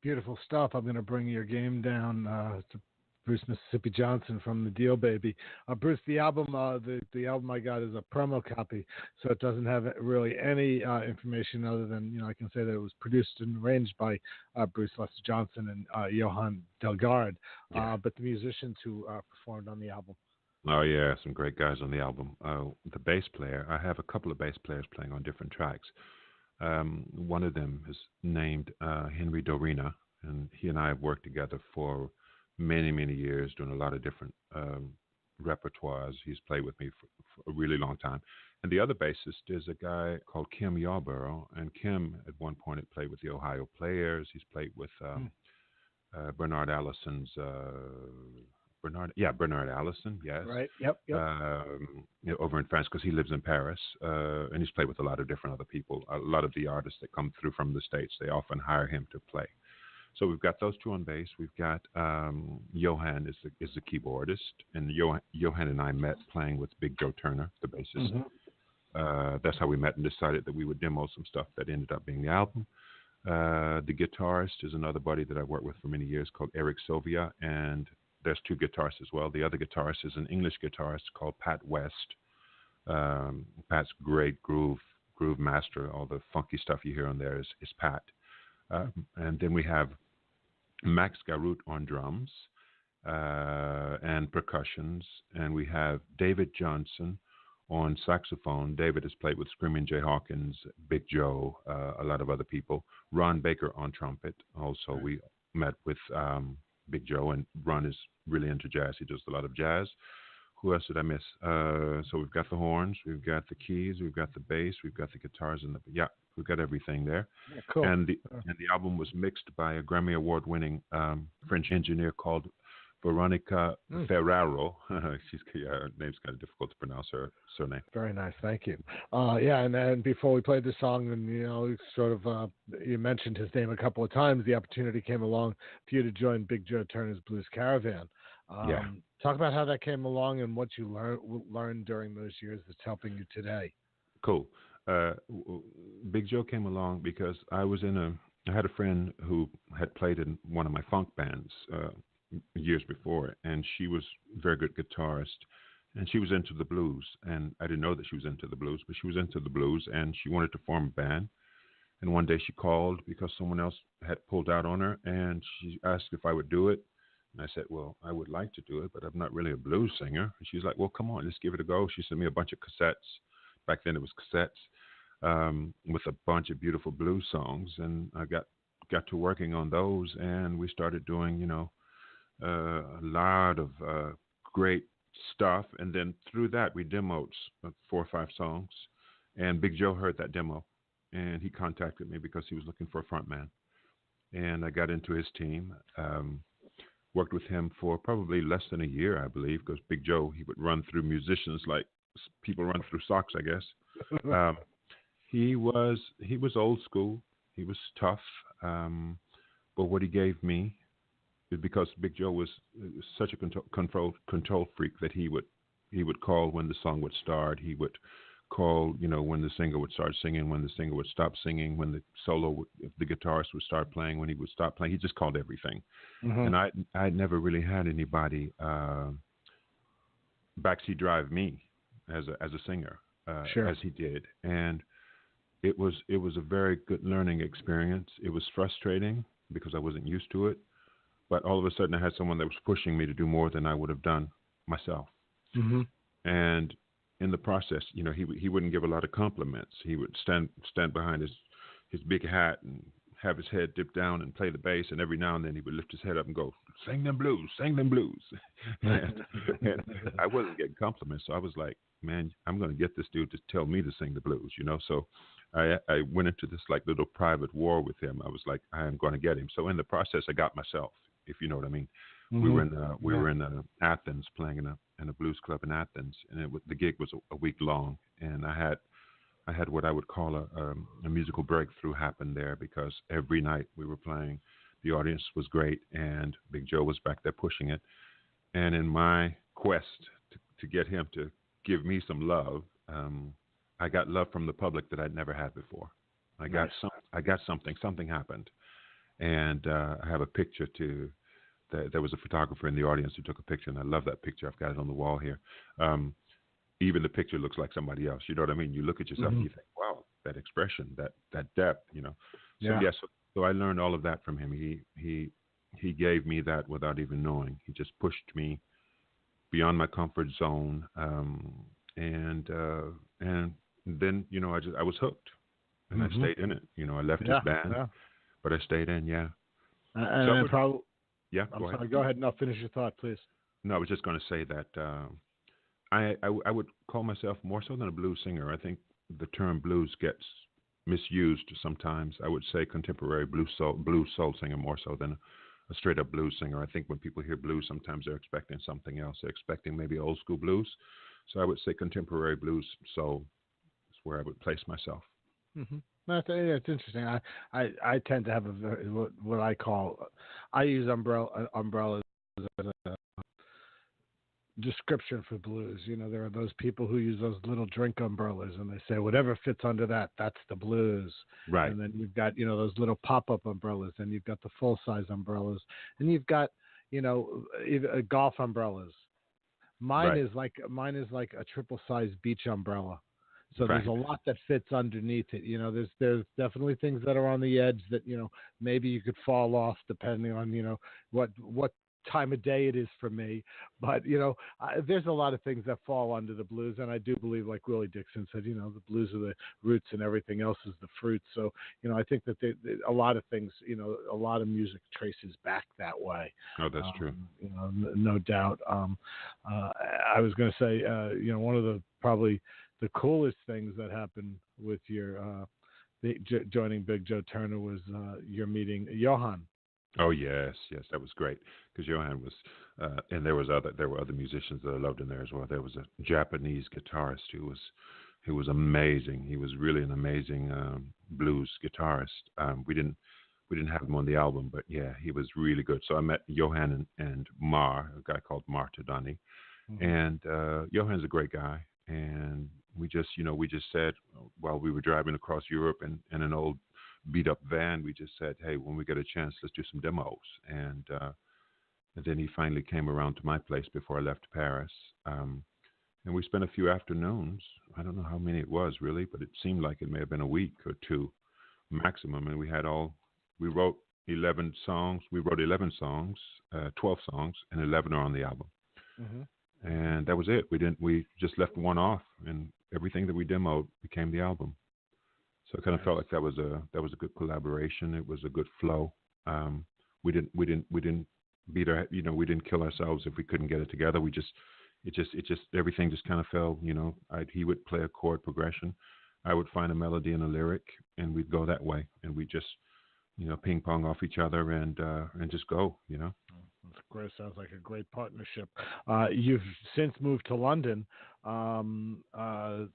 Beautiful stuff. I'm going to bring your game down to Bruce Mississippi Johnson from the Deal Baby. Bruce, the album, the album I got is a promo copy, so it doesn't have really any information other than I can say that it was produced and arranged by Bruce Lester Johnson and Johan Delgard, but the musicians who performed on the album. Oh yeah, some great guys on the album. The bass player, I have a couple of bass players playing on different tracks. One of them is named Henry Dorina, and he and I have worked together for many, many years, doing a lot of different repertoires. He's played with me for a really long time. And the other bassist is a guy called Kim Yarborough, and Kim at one point had played with the Ohio Players. He's played with Bernard Allison's Bernard Allison, yes. Right, yep. Over in France, because he lives in Paris, and he's played with a lot of different other people. A lot of the artists that come through from the States, they often hire him to play. So we've got those two on bass. We've got Johan is the keyboardist, and Johan and I met playing with Big Joe Turner, the bassist. Mm-hmm. That's how we met and decided that we would demo some stuff that ended up being the album. The guitarist is another buddy that I've worked with for many years called Eric Sylvia, and there's two guitarists as well. The other guitarist is an English guitarist called Pat West. Pat's great groove master. All the funky stuff you hear on there is Pat. And then we have Max Garout on drums and percussions, and we have David Johnson on saxophone. David has played with Screaming Jay Hawkins, Big Joe, a lot of other people. Ron Baker on trumpet. Also, we met with Big Joe, and Ron is really into jazz. He does a lot of jazz. Who else did I miss? So we've got the horns, we've got the keys, we've got the bass, we've got the guitars, and we've got everything there. Yeah, cool. And the album was mixed by a Grammy Award-winning French engineer called Veronica Ferraro. Her name's kind of difficult to pronounce, her surname. Very nice, thank you. And before we played the song, and you mentioned his name a couple of times, the opportunity came along for you to join Big Joe Turner's Blues Caravan. Talk about how that came along and what you learned during those years that's helping you today. Cool. Big Joe came along because I had a friend who had played in one of my funk bands years before, and she was a very good guitarist, and she was into the blues, and I didn't know that she was into the blues, but she was into the blues, and she wanted to form a band. And one day she called because someone else had pulled out on her, and she asked if I would do it. And I said, well, I would like to do it, but I'm not really a blues singer. And she's like, well, come on, let's give it a go. She sent me a bunch of cassettes. Back then it was cassettes with a bunch of beautiful blues songs. And I got to working on those, and we started doing, a lot of great stuff. And then through that, we demoed 4 or 5 songs. And Big Joe heard that demo, and he contacted me because he was looking for a front man. And I got into his team. Worked with him for probably less than a year, I believe, because Big Joe, he would run through musicians like people run through socks, I guess. He was old school. He was tough. But what he gave me is because Big Joe was such a control freak that he would call when the song would start. He would call, when the singer would start singing, when the singer would stop singing, when the solo, if the guitarist would start playing, when he would stop playing. He just called everything. Mm-hmm. And I never really had anybody backseat drive me as a singer as he did. And it was a very good learning experience. It was frustrating because I wasn't used to it, but all of a sudden I had someone that was pushing me to do more than I would have done myself. Mm-hmm. And in the process, he wouldn't give a lot of compliments. He would stand behind his big hat and have his head dipped down and play the bass, and every now and then he would lift his head up and go, sing them blues. and I wasn't getting compliments, so I was like, man, I'm going to get this dude to tell me to sing the blues, So I went into this like little private war with him. I was like, I am going to get him. So in the process, I got myself, if you know what I mean. Mm-hmm. We were in Athens playing in a blues club in Athens, and the gig was a week long, and I had what I would call a musical breakthrough happen there, because every night we were playing, the audience was great, and Big Joe was back there pushing it. And in my quest to get him to give me some love, I got love from the public that I'd never had before. I got something happened. And I have a picture too. There was a photographer in the audience who took a picture, and I love that picture. I've got it on the wall here. Even the picture looks like somebody else. You know what I mean? You look at yourself and you think, wow, that expression, that depth, you know. So Yeah. yes, so I learned all of that from him. He gave me that without even knowing. He just pushed me beyond my comfort zone, and then I was hooked, and I stayed in it. You know, I left his band, but I stayed in. Yeah. And probably. Yeah. I'm Go sorry. ahead. Go ahead. No, finish your thought, please. No, I was just going to say that I would call myself more so than a blues singer. I think the term blues gets misused sometimes. I would say contemporary blues soul singer more so than a straight up blues singer. I think when people hear blues, sometimes they're expecting something else. They're expecting maybe old school blues. So I would say contemporary blues soul is where I would place myself. Mm-hmm. It's interesting. I tend to have a very, what I call, I use umbrellas as a description for blues. You know, there are those people who use those little drink umbrellas, and they say whatever fits under that, that's the blues. Right. And then you've got, you know, those little pop-up umbrellas, and you've got the full-size umbrellas, and you've got, you know, golf umbrellas. Mine is like a triple-size beach umbrella. So there's a lot that fits underneath it. You know, there's definitely things that are on the edge that, you know, maybe you could fall off depending on, you know, what time of day it is for me. But, you know, there's a lot of things that fall under the blues. And I do believe, like Willie Dixon said, you know, the blues are the roots and everything else is the fruit. So, you know, I think that a lot of things, you know, a lot of music traces back that way. Oh, that's true. You know, no doubt. I was going to say, you know, one of the probably the coolest things that happened with your joining Big Joe Turner was your meeting Johan. Oh yes, that was great because Johan was, and there were other musicians that I loved in there as well. There was a Japanese guitarist who was amazing. He was really an amazing blues guitarist. We didn't have him on the album, but yeah, he was really good. So I met Johan and Mar, a guy called Mar Tadani, and Johan's a great guy. And we just said while we were driving across Europe in an old beat up van, we just said, hey, when we get a chance, let's do some demos. And then he finally came around to my place before I left Paris. And we spent a few afternoons. I don't know how many it was really, but it seemed like it may have been a week or two maximum. And we wrote 11 songs. We wrote 11 songs, 12 songs, and 11 are on the album. Mm-hmm. And that was it. We just left one off, and everything that we demoed became the album. So it kind of felt like that was a good collaboration. It was a good flow. We didn't beat our, you know, we didn't kill ourselves if we couldn't get it together. Everything just kind of fell. You know, he would play a chord progression, I would find a melody and a lyric, and we'd go that way, and we just, you know, ping pong off each other and just go. You know. That's great. Sounds like a great partnership. You've since moved to London. Are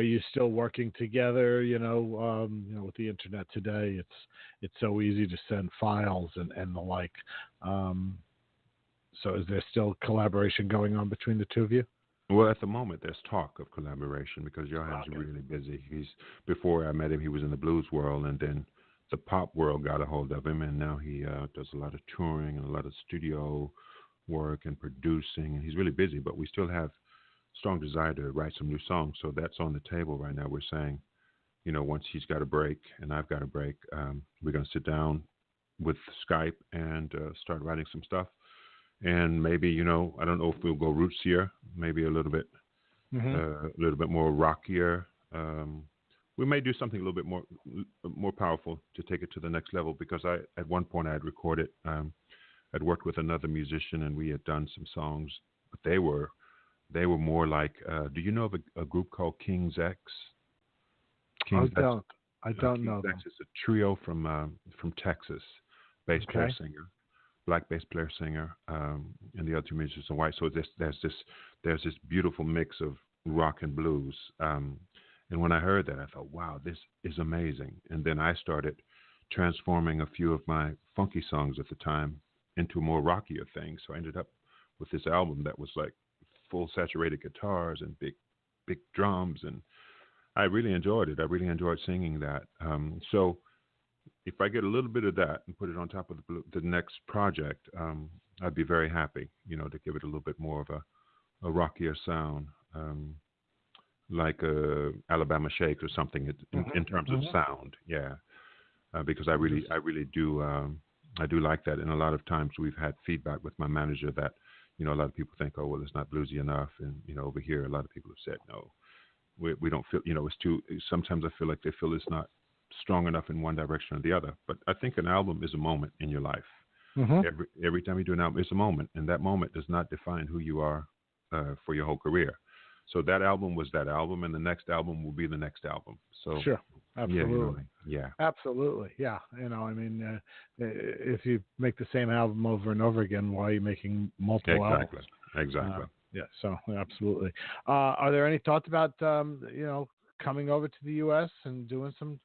you still working together? You know, with the internet today, it's so easy to send files and the like. So is there still collaboration going on between the two of you? Well, at the moment, there's talk of collaboration because Johan's really busy. Before I met him, he was in the blues world, and then the pop world got a hold of him, and now he does a lot of touring and a lot of studio work and producing, and he's really busy, but we still have strong desire to write some new songs, so that's on the table right now. We're saying, you know, once he's got a break and I've got a break, we're going to sit down with Skype and start writing some stuff, and maybe, you know, I don't know if we'll go roots here, maybe a little bit more rockier. We may do something a little bit more powerful to take it to the next level, because at one point I had recorded, I'd worked with another musician and we had done some songs, but they were more like, do you know of a group called King's X? I don't know them. It's a trio from Texas, bass player singer, black bass player singer, and the other two musicians are white. So there's this beautiful mix of rock and blues. And when I heard that, I thought, wow, this is amazing. And then I started transforming a few of my funky songs at the time into more rockier things. So I ended up with this album that was like full saturated guitars and big drums. And I really enjoyed it. I really enjoyed singing that. So if I get a little bit of that and put it on top of the next project, I'd be very happy. To give it a little bit more of a rockier sound, like a Alabama Shakes or something in terms of sound. Yeah, because I really do. I do like that, and a lot of times we've had feedback with my manager that, a lot of people think, oh, well, it's not bluesy enough, and over here, a lot of people have said, no, we don't feel, it's too. Sometimes I feel like they feel it's not strong enough in one direction or the other. But I think an album is a moment in your life. Every time you do an album, it's a moment, and that moment does not define who you are for your whole career. So that album was that album, and the next album will be the next album. So sure. Absolutely. Yeah. Absolutely. Yeah. If you make the same album over and over again, why are you making multiple albums? Exactly. Yeah. So absolutely. Are there any thoughts about, coming over to the U.S. and doing some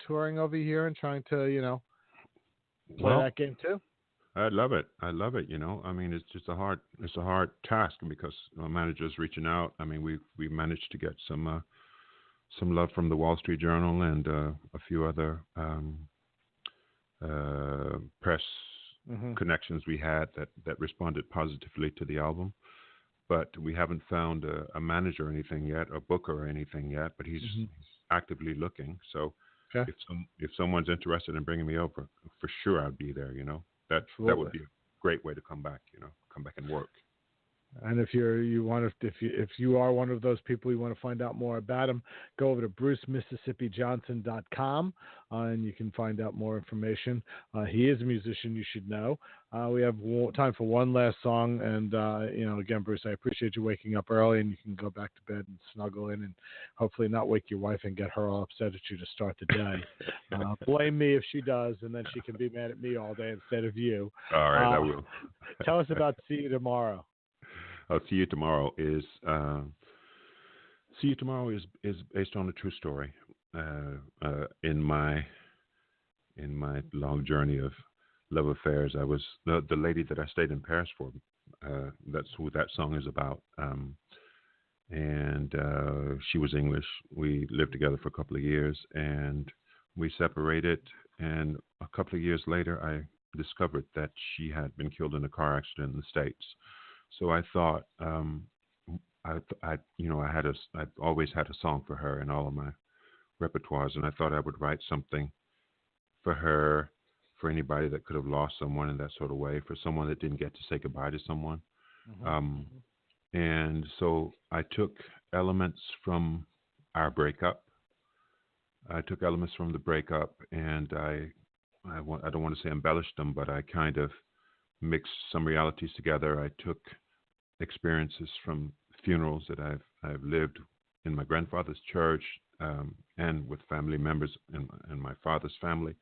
touring over here and trying to, play that game too? I love it. It's just a hard task because my manager's reaching out. We managed to get some love from the Wall Street Journal and a few other press connections we had that responded positively to the album. But we haven't found a manager or anything yet, a booker or anything yet. But he's actively looking. So if someone's interested in bringing me over, for sure I'd be there. That would be a great way to come back. Come back and work. And if you are one of those people you want to find out more about him, go over to brucemississippijohnson.com and you can find out more information. He is a musician, you should know. We have time for one last song, and again, Bruce, I appreciate you waking up early, and you can go back to bed and snuggle in, and hopefully not wake your wife and get her all upset at you to start the day. Blame me if she does, and then she can be mad at me all day instead of you. All right, I will. Tell us about See You Tomorrow. See You Tomorrow is based on a true story. In my long journey of love affairs, I was the lady that I stayed in Paris for. That's who that song is about. And she was English. We lived together for a couple of years, and we separated. And a couple of years later, I discovered that she had been killed in a car accident in the States. So I thought, I'd always had a song for her in all of my repertoires, and I thought I would write something for her, for anybody that could have lost someone in that sort of way, for someone that didn't get to say goodbye to someone. And so I took elements from our breakup. I took elements from the breakup, and I don't want to say embellished them, but I kind of mixed some realities together. I took experiences from funerals that I've lived in my grandfather's church and with family members and my father's family.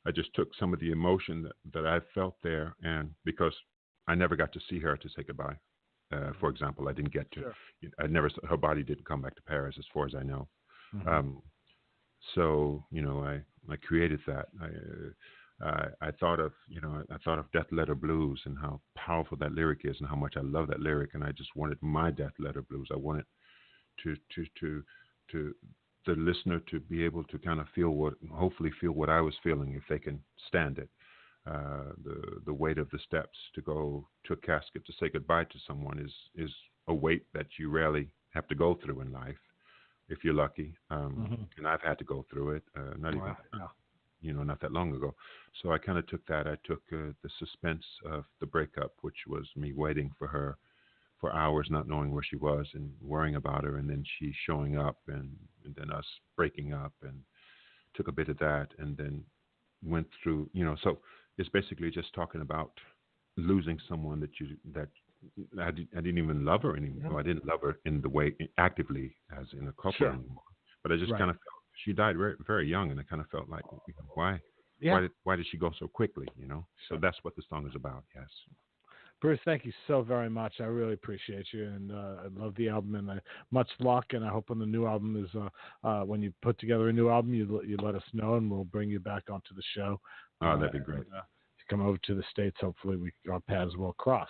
I just took some of the emotion that I felt there, and because I never got to see her to say goodbye. For example, I didn't get to. Sure. Her body didn't come back to Paris, as far as I know. So I created that. I thought of Death Letter Blues and how powerful that lyric is and how much I love that lyric, and I just wanted my Death Letter Blues. I wanted to the listener to be able to kind of hopefully feel what I was feeling, if they can stand it. The weight of the steps to go to a casket to say goodbye to someone is a weight that you rarely have to go through in life, if you're lucky. And I've had to go through it, not that long ago. So I kind of took that. I took the suspense of the breakup, which was me waiting for her for hours, not knowing where she was and worrying about her, and then she showing up, and then us breaking up, and took a bit of that, and then went through, so it's basically just talking about losing someone that I didn't even love her anymore. Yeah. I didn't love her in the way actively as in a couple anymore, but I just kind of felt she died very, very young, and I kind of felt like, why did she go so quickly? So that's what the song is about. Yes. Bruce, thank you so very much. I really appreciate you, and I love the album, and much luck. And I hope when the new album is, when you put together a new album, you let us know, and we'll bring you back onto the show. Oh, that'd be great. If you come over to the States, hopefully our paths will cross.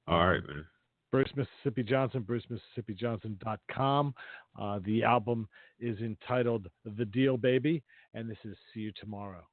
All right, man. Bruce Mississippi Johnson, brucemississippijohnson.com. The album is entitled The Deal Baby, and this is See You Tomorrow.